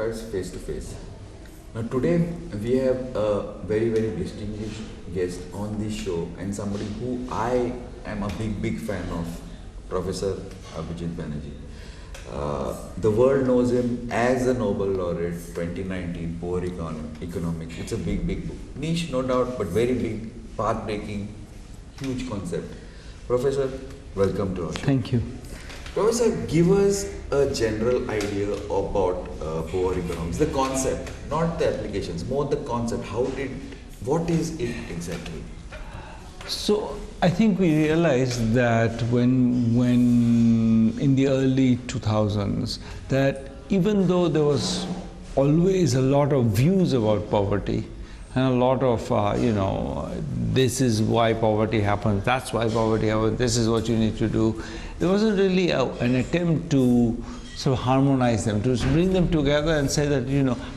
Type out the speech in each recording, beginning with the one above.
us face to face. Now today we have a very distinguished guest on this show, and somebody who I am a big fan of, Professor ABHIJIT Banerjee. The world knows him as the Nobel laureate 2019 Poor Economics. It's a big book. Niche, no doubt, but very big, path-breaking, huge concept. Professor, welcome to our show. Thank you. Professor, give us a general idea about poor economics, the concept, not the applications, more the concept. What is it exactly? So I think we realized that when in the early 2000s, that even though there was always a lot of views about poverty and a lot of this is why poverty happens, that's why poverty happens, this is what you need to do, there wasn't really an attempt to sort of harmonize them, to bring them together and say that,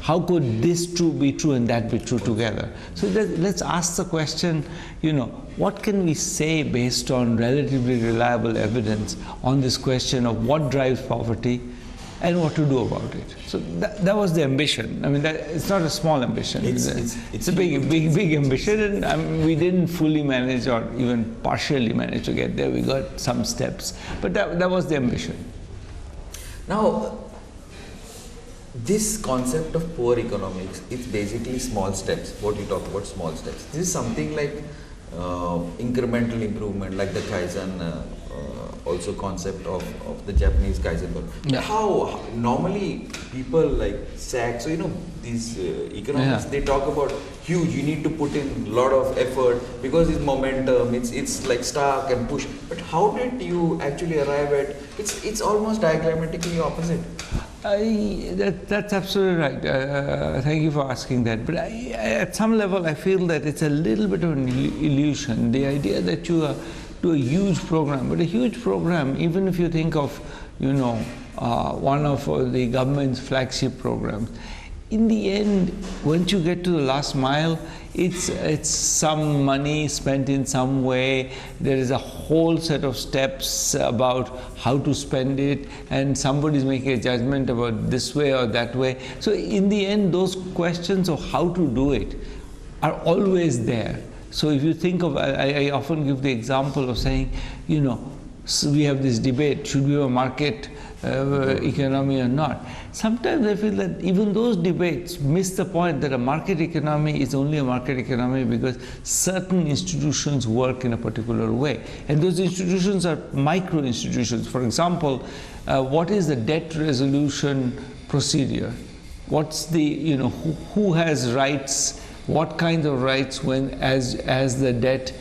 how could this be true and that be true together? So let's ask the question, what can we say based on relatively reliable evidence on this question of what drives poverty and what to do about it? So that was the ambition. I mean, it's not a small ambition. It's a big ambition, and we didn't fully manage or even partially manage to get there. We got some steps, but that was the ambition. Now, this concept of poor economics, it's basically small steps. What you talk about, small steps. This is something like incremental improvement, like the Kaizen, also concept of the Japanese Kaizen. Yeah. How normally people like Sachs, so these economics, they talk about huge, you need to put in a lot of effort because it's momentum, it's like start and push. But how did you actually arrive at, it's almost diagrammatically opposite. That's absolutely right. Thank you for asking that. But at some level, I feel that it's a little bit of an illusion. The idea that you do a huge program, but a huge program, even if you think of, one of the government's flagship programs, in the end, once you get to the last mile, it's some money spent in some way. There is a whole set of steps about how to spend it, and somebody's making a judgment about this way or that way. So in the end, those questions of how to do it are always there. So if you think of, I often give the example of saying, so we have this debate, should we have a market economy or not? Sometimes I feel that even those debates miss the point that a market economy is only a market economy because certain institutions work in a particular way. And those institutions are micro institutions. For example, what is the debt resolution procedure? What's the, who has rights? What kind of rights when as the debt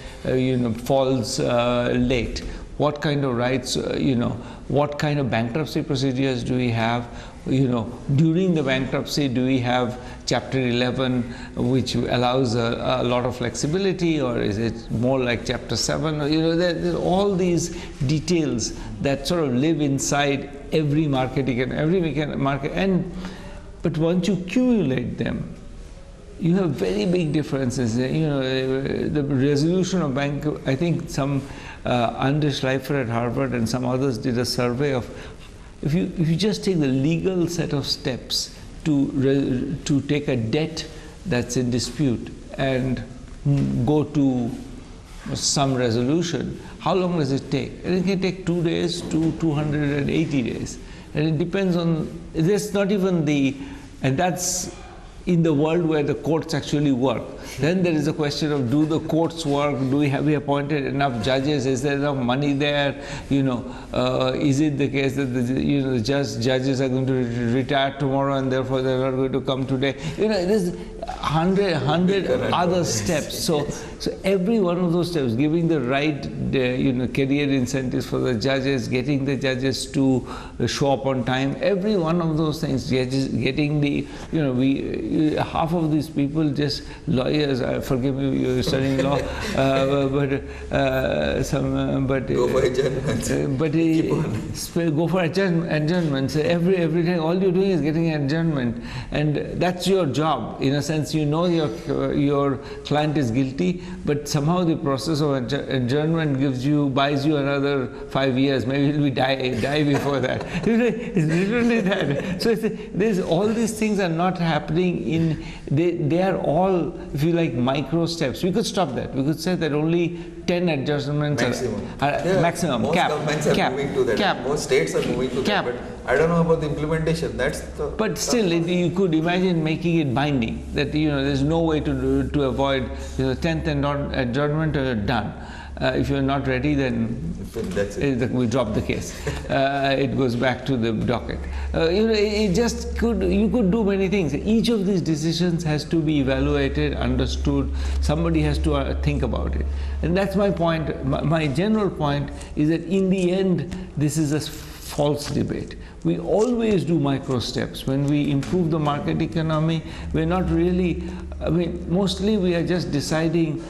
falls late? What kind of rights, what kind of bankruptcy procedures do we have? During the bankruptcy, do we have Chapter 11, which allows a lot of flexibility, or is it more like Chapter 7? There's all these details that sort of live inside every market, but once you accumulate them, you have very big differences. The resolution of bank, I think some Andre Schleifer at Harvard and some others did a survey of, if you just take the legal set of steps to take a debt that's in dispute and go to some resolution, how long does it take? And it can take 2 days to 280 days. And it depends on, there's not even and that's in the world where the courts actually work. Then there is a question of, do the courts work? Have we appointed enough judges? Is there enough money there? Is it the case that the judges are going to retire tomorrow and therefore they're not going to come today? There's 100 other steps. So every one of those steps, giving the right career incentives for the judges, getting the judges to show up on time, every one of those things, getting the, half of these people, just lawyers, forgive me, you're studying law, go for adjournment. Go for adjournment. So every time, all you're doing is getting an adjournment, and that's your job in a sense. sense you know your client is guilty, but somehow the process of adjournment buys you another 5 years. Maybe we die before that. It's literally that. So there's all these things are not happening they are all, if you like, micro steps. We could stop that. We could say that only 10 adjustments maximum. Most governments are moving to that. Most states are moving to that. But I don't know about the implementation. But still, you could imagine making it binding. That there's no way to avoid 10th adjournment. Done. If you're not ready, then that's it. We drop the case. It goes back to the docket. You could do many things. Each of these decisions has to be evaluated, understood. Somebody has to think about it. And that's my point. My general point is that in the end, this is a false debate. We always do micro steps. When we improve the market economy, we're not really, mostly we are just deciding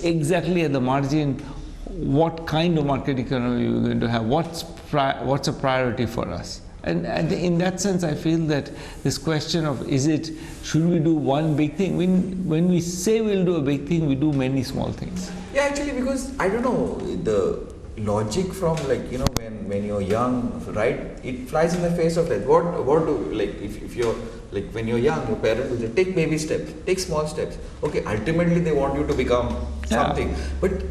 exactly at the margin what kind of market economy we're going to have, what's a priority for us. And in that sense, I feel that this question of should we do one big thing? When we say we'll do a big thing, we do many small things. Yeah, actually, because I don't know, the logic from when you're young, right? It flies in the face of that. If you're when you're young, your parents will say, take baby steps, take small steps. Okay, ultimately they want you to become something. Yeah. But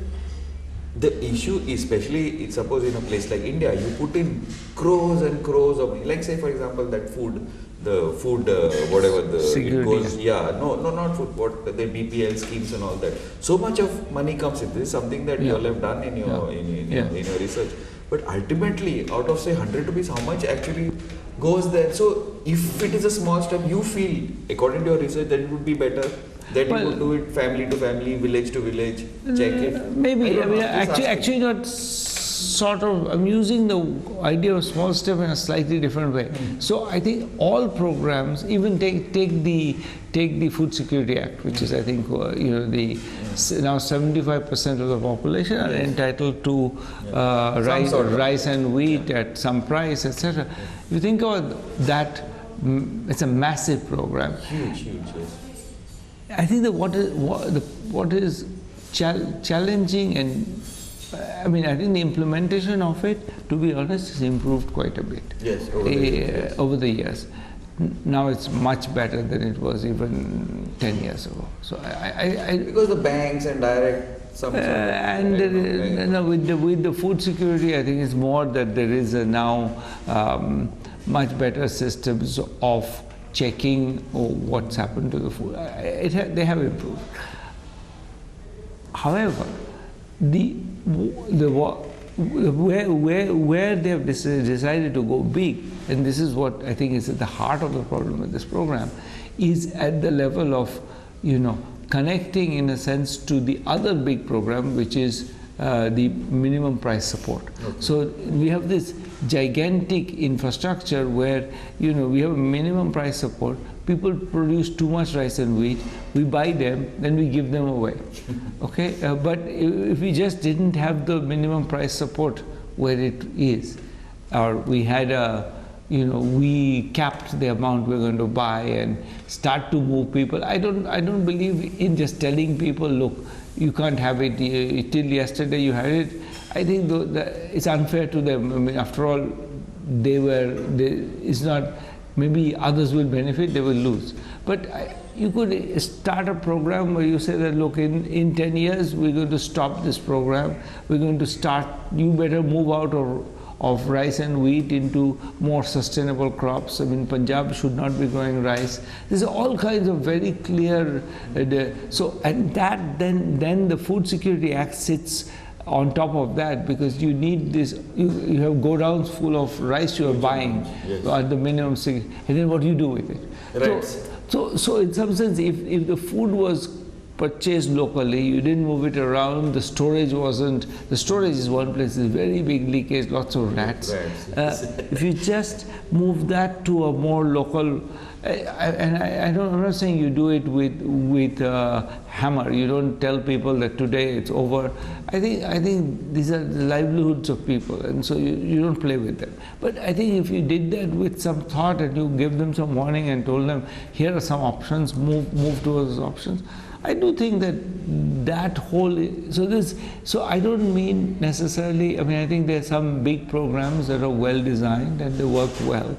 the issue, especially suppose in a place like India, you put in crores and crores of money. Like say for example that whatever the security. Not food, what the BPL schemes and all that. So much of money comes in. This is something that you all have done in your research. But ultimately, out of say 100 rupees, how much actually goes there? So if it is a small step, you feel, according to your research, that it would be better that you would do it family to family, village to village, check it. Maybe. Actually not sort of, I'm using the idea of small step in a slightly different way. So I think all programs, even take the Food Security Act, which is I think now 75% of the population are entitled to rice and wheat at some price, etc. You think about that, it's a massive program. Huge, yes. I think that what is challenging, and I think the implementation of it, to be honest, has improved quite a bit. Yes, over the years. Now it's much better than it was even 10 years ago. So because the banks and direct with the food security, I think it's more that there is now much better systems of checking what's happened to the food. They have improved. However, where they have decided to go big, and this is what I think is at the heart of the problem with this program, is at the level of connecting in a sense to the other big program, which is the minimum price support. Okay. So we have this gigantic infrastructure where we have a minimum price support. People produce too much rice and wheat, we buy them, then we give them away. Okay, but if we just didn't have the minimum price support where it is, or we had we capped the amount we're going to buy and start to move people. I don't believe in just telling people, look, you can't have it till yesterday you had it. I think it's unfair to them. After all, it's not, maybe others will benefit, they will lose. But you could start a program where you say that, look, in 10 years, we're going to stop this program. We're going to start, you better move out of rice and wheat into more sustainable crops. Punjab should not be growing rice. There's all kinds of very clear, and that then the Food Security Act sits on top of that, because you need this, you have godowns full of rice you are buying at the minimum, and then what do you do with it? Right. So in some sense, if the food was purchased locally, you didn't move it around, the storage is one place, there's very big leakage, lots of rats. If you just move that to a more local, I'm not saying you do it with a hammer, you don't tell people that today it's over. I think these are the livelihoods of people, and so you don't play with them. But I think if you did that with some thought and you gave them some warning and told them, here are some options, move towards those options, I do think that whole, so I don't mean necessarily, I mean, I think there are some big programs that are well designed and they work well.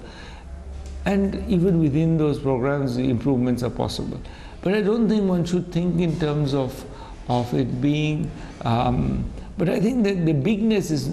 And even within those programs, the improvements are possible. But I don't think one should think in terms of it being, but I think that the bigness is,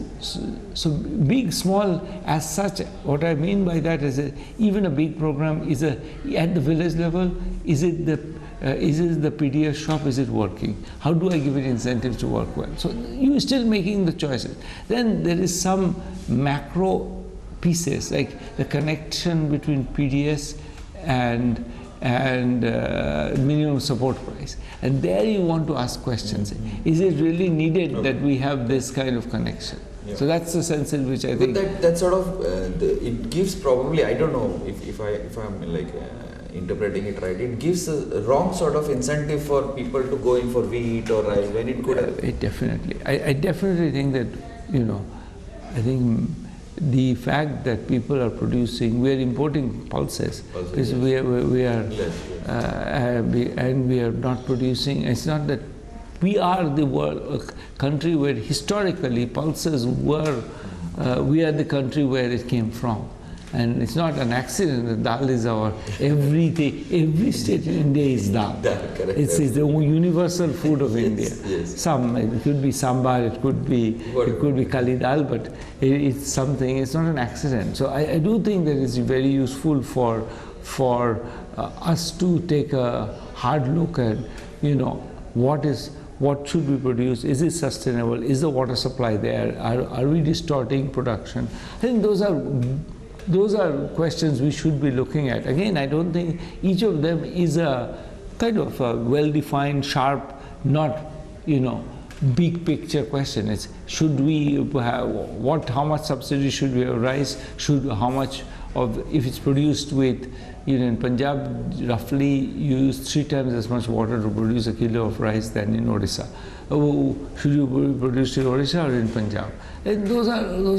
so big, small, as such, what I mean by that is that even a big program is at the village level, is it the PDS shop, is it working? How do I give it incentives to work well? So you're still making the choices. Then there is some macro pieces, like the connection between PDS and minimum support price. And there you want to ask questions. Is it really needed that we have this kind of connection? Yeah. So that's the sense in which I think... That sort of, it gives probably, I don't know if I'm like interpreting it right, it gives a wrong sort of incentive for people to go in for wheat or rice when it could have... It definitely. I definitely think that, I think the fact that people are producing, we are importing pulses, because we are and we are not producing. It's not that we are the world, a country where historically pulses were. We are the country where it came from, and it's not an accident that dal is our everyday. Every state in India is dal. It's the universal food of India. Yes. It could be sambar, it could be kali dal, but it's something. It's not an accident. So I do think that it's very useful for us to take a hard look at what should we produce? Is it sustainable? Is the water supply there? Are we distorting production? I think those are questions we should be looking at. Again, I don't think each of them is a kind of a well-defined, sharp, not big picture question. It's should we have how much subsidy should we have rice? How much of, if it's produced with, in Punjab, roughly you use 3 times as much water to produce a kilo of rice than in Odisha. Should you produce in Odisha or in Punjab? And those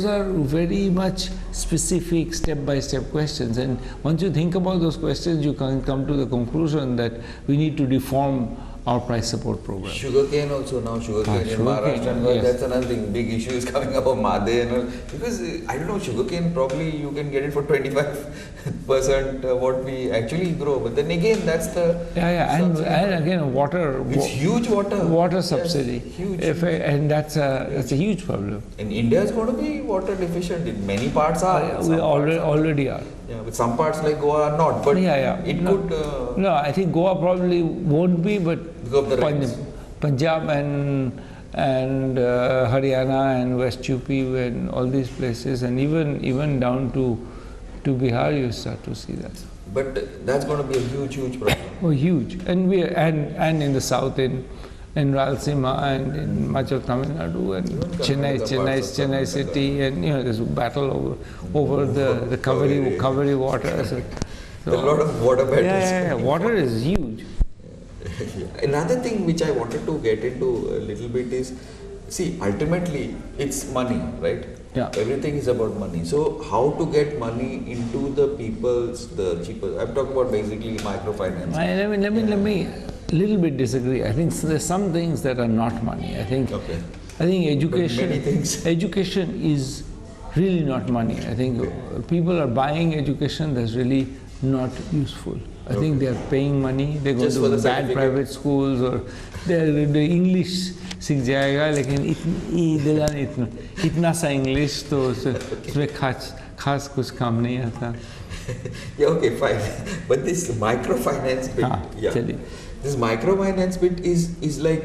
are very much specific step-by-step questions. And once you think about those questions, you can come to the conclusion that we need to reform our price support program. Sugarcane also now, sugarcane in Maharashtra, yes. That's another thing, big issue is coming up of Made and all. Because, I don't know, sugarcane probably you can get it for 25% what we actually grow. But then again, that's the... And again, water... It's huge water. Water subsidy. Yes, huge. And that's a huge problem. And India is going to be water deficient. In many parts are. We already are. Yeah, but some parts like Goa are not. But it could... No, I think Goa probably won't be, but Punjab and Haryana and West UP and all these places, and even down to Bihar, you start to see that. But that's going to be a huge problem. Oh, huge! And and in the south, in Rayalaseema and in much of Tamil Nadu and Chennai city, and there's a battle over the Kaveri water. So, a lot of water battles. Yeah, water is huge. Another thing which I wanted to get into a little bit is, see, ultimately it's money, right? Yeah. Everything is about money. So how to get money into the the cheaper? I'm talking about basically microfinance. Let me little bit disagree. I think there's some things that are not money. I think education is really not money. I think people are buying education that's really not useful. I think they are paying money, they go to bad private schools, or the English सीख जाएगा, लेकिन इतना सा English तो उसमें खास कुछ काम नहीं आता. Yeah, okay, fine. But this microfinance bit, this microfinance bit is like,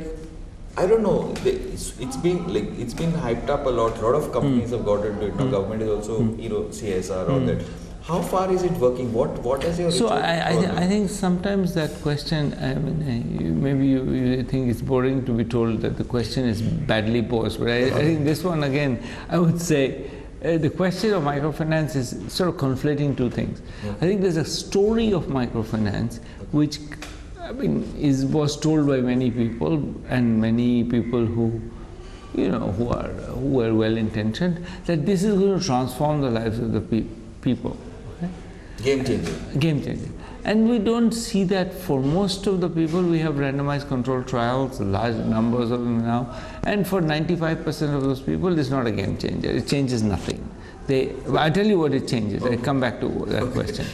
I don't know. It's been hyped up a lot. A lot of companies have got into it. Now government is also CSR, all that. how far is it working? What is your So research I think sometimes that question, I mean, maybe you think it's boring to be told that the question is badly posed, but I think this one again, I would say the question of microfinance is sort of conflating two things. I think there's a story of microfinance which, I mean, was told by many people, and many people who, you know, who are well intentioned, that this is going to transform the lives of the people. Okay? Game changer. Game changer. And we don't see that for most of the people. We have randomized controlled trials, large numbers of them now, and for 95% of those people, it's not a game changer. It changes nothing. I tell you what it changes. I come back to that question.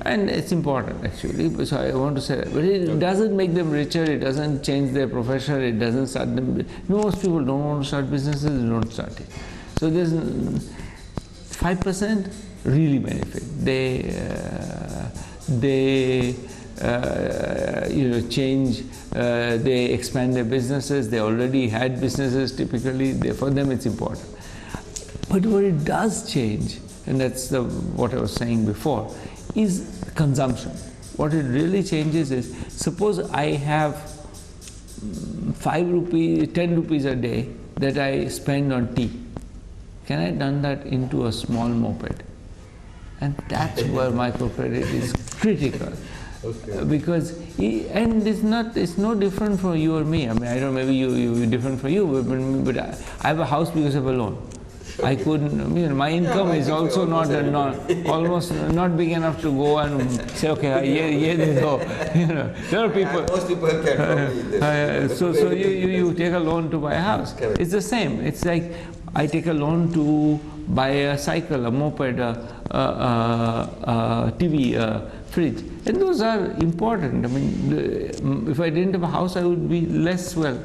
And it's important actually, so I want to say that. But it doesn't make them richer, it doesn't change their profession, it doesn't start them. Most people don't want to start businesses, they don't start it. So there's 5% really benefit. They change, they expand their businesses, they already had businesses typically, for them it's important. But what it does change, and that's what I was saying before, is consumption. What it really changes is, suppose I have 5 rupees, 10 rupees a day that I spend on tea. Can I turn that into a small moped? And that's where microcredit is critical. Okay. Because, and it's no different for you or me. I mean, I don't know, maybe you different for you, but I have a house because of a loan. I couldn't, my income is also almost not big enough to go and say, okay, there are people. Most people can probably. So you take a loan to buy a house. Correct. It's the same. It's like I take a loan to buy a cycle, a moped, a TV, a fridge. And those are important. I mean, if I didn't have a house, I would be less well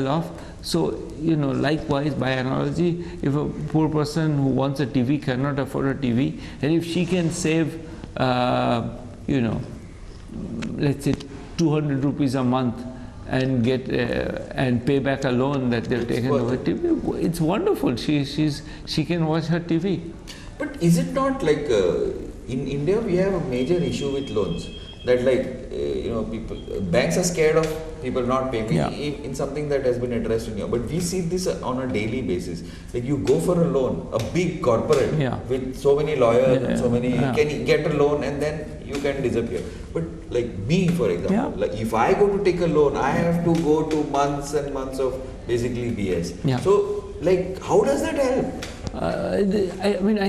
off. So, likewise, by analogy, if a poor person who wants a TV cannot afford a TV, and if she can save, let's say 200 rupees a month and get and pay back a loan that they've taken over TV, it's wonderful. She can watch her TV. But is it not like in India we have a major issue with loans? That people, banks are scared of people not paying in something that has been addressed in here. But we see this on a daily basis. Like you go for a loan, a big corporate with so many lawyers and so many, can get a loan and then you can disappear. But like me, for example, like if I go to take a loan, I have to go to months and months of basically BS. So like, how does that help? I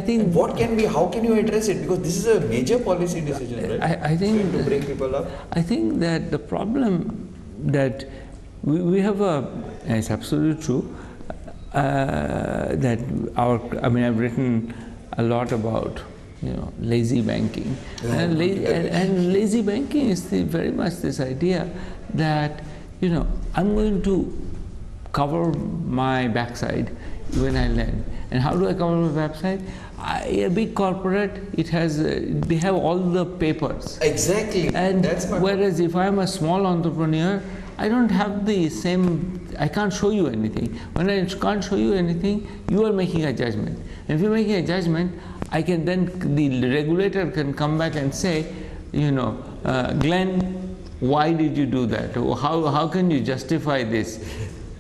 think. And what can be? How can you address it? Because this is a major policy decision, right? I think to bring people up. I think that the problem that we have it's absolutely true that I've written a lot about lazy banking, and lazy banking is very much this idea that I'm going to cover my backside when I lend. And how do I cover my backside? A big corporate, they have all the papers. Exactly. And that's my whereas if I'm a small entrepreneur, I don't have the same, I can't show you anything. When I can't show you anything, you are making a judgment. And if you're making a judgment, the regulator can come back and say, Glenn, why did you do that? Or how can you justify this?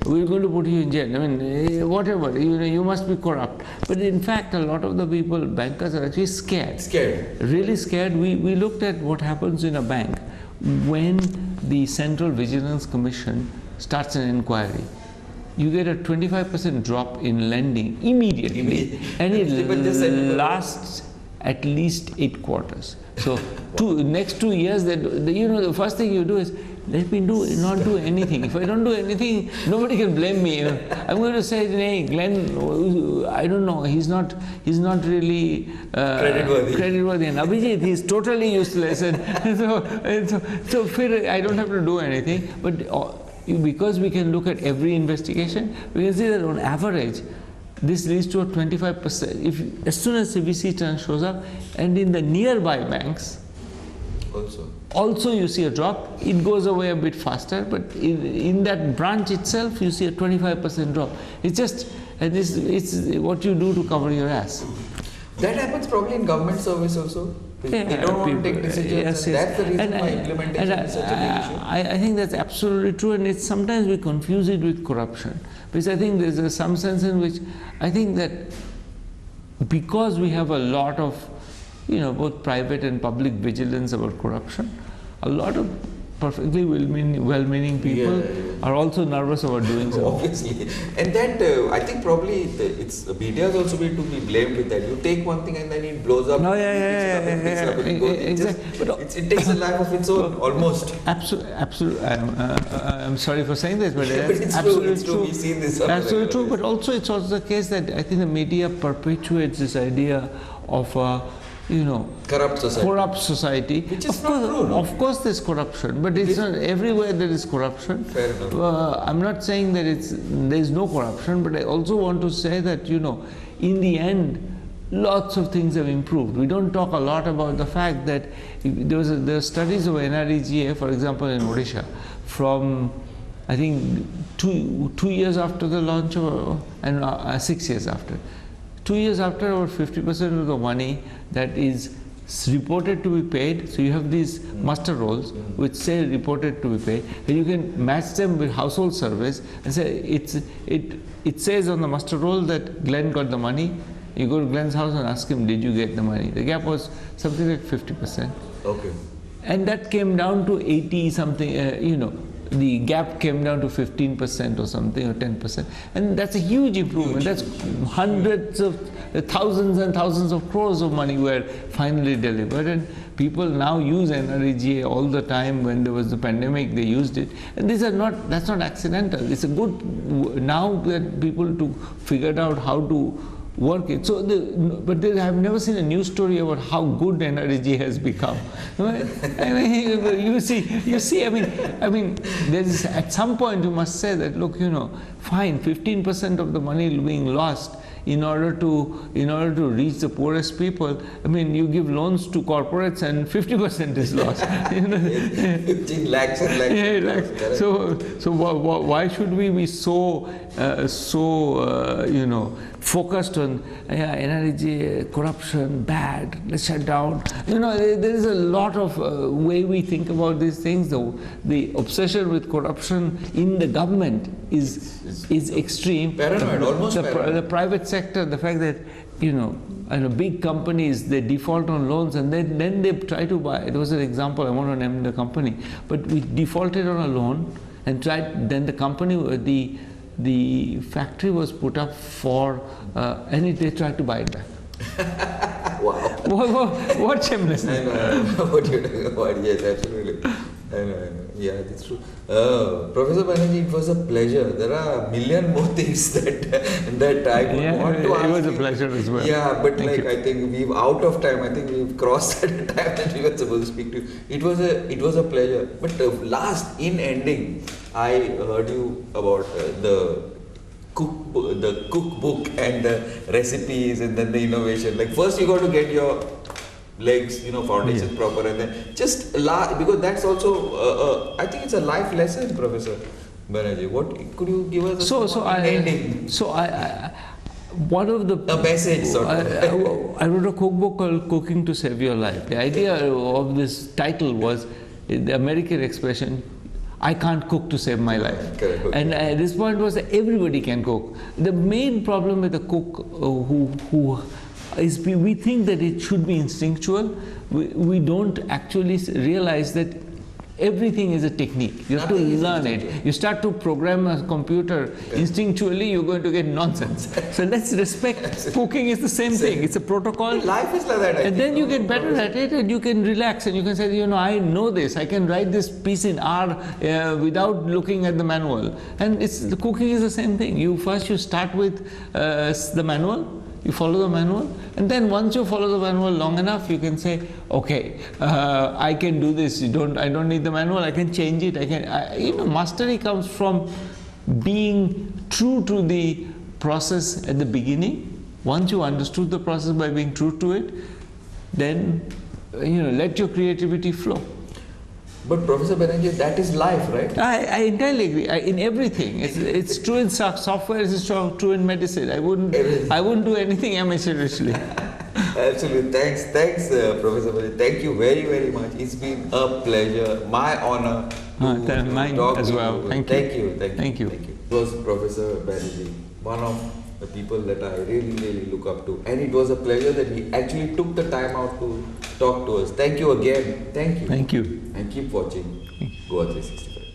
We're going to put you in jail. I mean, whatever, you must be corrupt. But in fact, a lot of the people, bankers, are actually scared. Really scared. We looked at what happens in a bank when the Central Vigilance Commission starts an inquiry. You get a 25% drop in lending immediately. And it lasts at least 8 quarters. So next 2 years, the first thing you do is, let me not do anything. If I don't do anything, nobody can blame me. I'm going to say, hey, Glenn, I don't know, he's not really creditworthy. And Abhijit, he's totally useless. And so I don't have to do anything. But because we can look at every investigation, we can see that on average, this leads to a 25%. As soon as CVC turn shows up, and in the nearby banks, also you see a drop. It goes away a bit faster, but in that branch itself, you see a 25% drop. It's what you do to cover your ass. That happens probably in government service also. They don't want to take decisions, yes, and yes. that's the reason why implementation is such a big issue. I think that's absolutely true, and it's sometimes we confuse it with corruption. Because I think there's some sense in which I think that because we have a lot of, both private and public vigilance about corruption, a lot of perfectly well-meaning people are also nervous about doing so. Obviously, and that I think probably it's media is also to be blamed with that. You take one thing and then it blows up. No, exactly. It takes a life of its own almost. Absolutely. I'm sorry for saying this, but it's absolutely true. We've seen this. Absolutely true. But also, it's also the case that I think the media perpetuates this idea of corrupt society. Which is not true, no? Of course there's corruption, but it's not everywhere there is corruption. Fair enough. I'm not saying that there's no corruption, but I also want to say that, in the end, lots of things have improved. We don't talk a lot about the fact that there are studies of NREGA, for example, in Odisha, from I think 2 years after the launch and 6 years after. 2 years after, about 50% of the money that is reported to be paid, so you have these muster rolls which say reported to be paid, and you can match them with household surveys and say it says on the muster roll that Glenn got the money. You go to Glenn's house and ask him, did you get the money? The gap was something like 50%. Okay. And that came down to 80 something, the gap came down to 15% or something, or 10%. And that's a huge improvement. That's hundreds of, thousands and thousands of crores of money were finally delivered. And people now use NREGA all the time. When there was the pandemic, they used it. And that's not accidental. It's a good, now that people figured out how to work it. So, but I've never seen a news story about how good NREGA has become. I mean, you see. I mean, there is at some point you must say that, look, fine, 15% of the money being lost in order to reach the poorest people. I mean, you give loans to corporates and 50% is lost. 15 lakhs and lakhs. Yeah, lakhs. So why should we be so focused on NREGA, corruption, bad, let's shut down. There is a lot of way we think about these things. The obsession with corruption in the government is extreme. Paranoid, almost paranoid. The private sector, the fact that big companies, they default on loans and then they try to buy. It was an example. I want to name the company, but we defaulted on a loan and tried. Then the company, the factory was put up for, and they tried to buy it back. Wow. What shamelessness. I know what you're talking about. Yes, absolutely. I know. Yeah, that's true. Professor Banerjee, it was a pleasure. There are a million more things that I would want to ask. It was a pleasure as well. Yeah, but I think we've out of time. I think we've crossed the time that we were supposed to speak to you. It was a pleasure. But in ending, I heard you about the cookbook and the recipes and then the innovation. Like first you got to get your legs, foundation proper, and then because that's also I think it's a life lesson, Professor Banerjee. What could you give us ending? One of the a message sort of. I wrote a cookbook called Cooking to Save Your Life. The idea of this title was the American expression, I can't cook to save my life. Correct, okay. And this point was that everybody can cook. The main problem with a cook who is we think that it should be instinctual. We don't actually realize that everything is a technique. You have to learn it. You start to program a computer instinctually, you're going to get nonsense. So let's respect cooking is the same thing. It's a protocol. Life is like that. And then you get better at it and you can relax and you can say, I know this. I can write this piece in R without looking at the manual. And the cooking is the same thing. You start with the manual. You follow the manual, and then once you follow the manual long enough, you can say, okay, I can do this. I don't need the manual. I can change it. Mastery comes from being true to the process at the beginning. Once you understood the process by being true to it, then let your creativity flow. But Professor Banerjee, that is life, right? I entirely agree. In everything, it's true in software. It's true in medicine. I wouldn't do anything amateurishly. Absolutely. Thanks, Professor Abhijit. Thank you very much. It's been a pleasure, my honor to Mine talk as to well. you. Thank you. Thank you. It was Professor Banerjee, one of the people that I really look up to. And it was a pleasure that he actually took the time out to talk to us. Thank you again. Thank you. Thank you. And keep watching Goa 365.